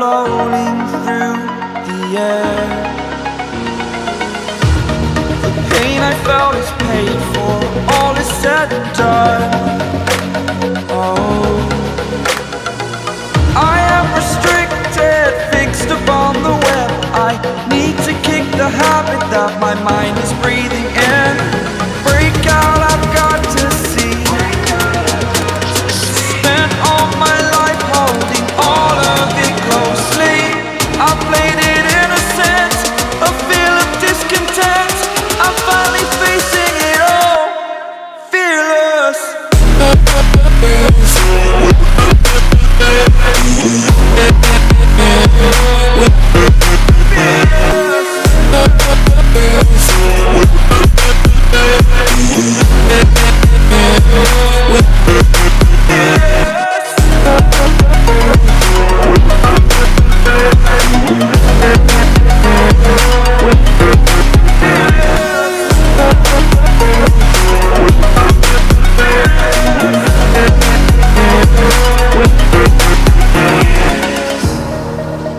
floating through the air. The pain I felt is paid for, all is said and done. Oh, I am restricted, fixed upon the web. I need to kick the habit that my mind is breathing in. Break out, I've got to see. Spent all my life holding all of it closely. I played it innocent, a feel of discontent. I'm finally facing it all, fearless.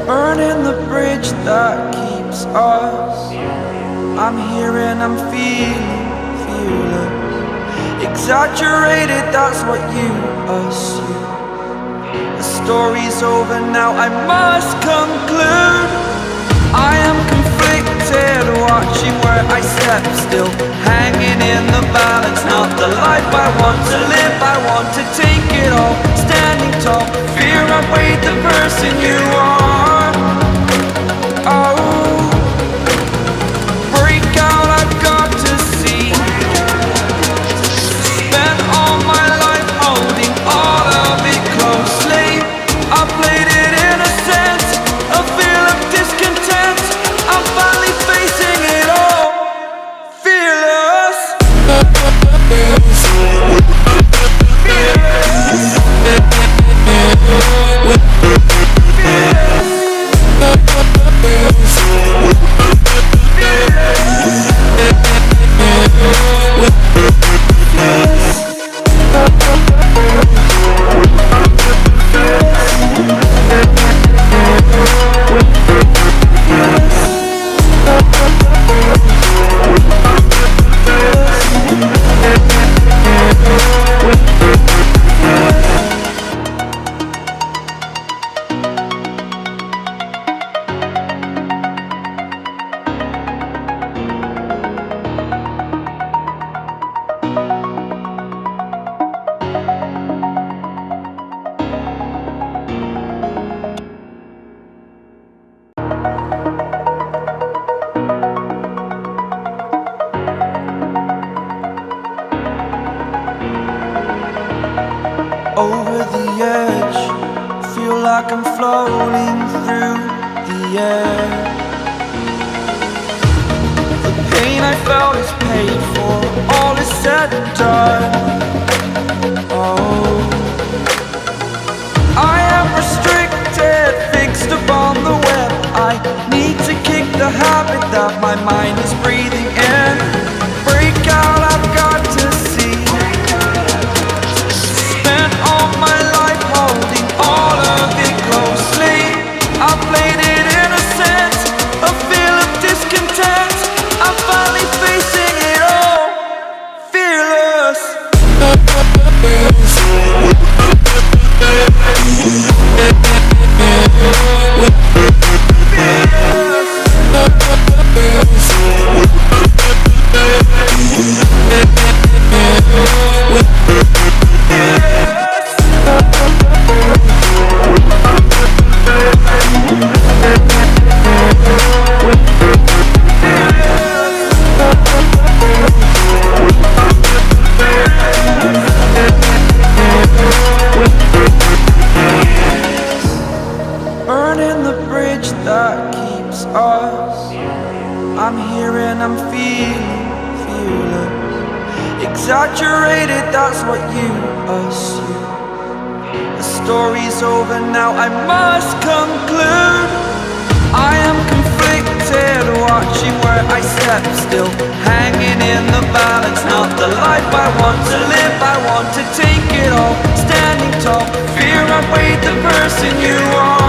Burning the bridge that keeps us. I'm here and I'm feeling fearless. Exaggerated, that's what you assume. The story's over now, I must conclude. I am conflicted, watching where I step still, hanging in the balance. Not the life I want to live, I want to take it all. Standing tall, fear outweighed the person you are. Oh, break out, I've got to see. Spent all my life holding all of it closely. I played it innocent, a feel of discontent. I'm finally facing it all, fearless. Over the edge, feel like I'm floating through the air. The pain I felt is paid for, all is said and done. Oh, I am restricted, fixed upon the web. I need to kick the habit that my mind is breathing in. Break out, I've got to see. Spent all my life holding all of it closely. I played it innocent, a feel of discontent. I'm finally facing it all, fearless. Burning the bridge that keeps us. I'm here and I'm feeling fearless. Exaggerated, that's what you assume. The story's over now, I must conclude. I am conflicted, watching where I step still, hanging in the balance. Not the life I want to live, I want to take it all. Standing tall, fear outweighed the person you are.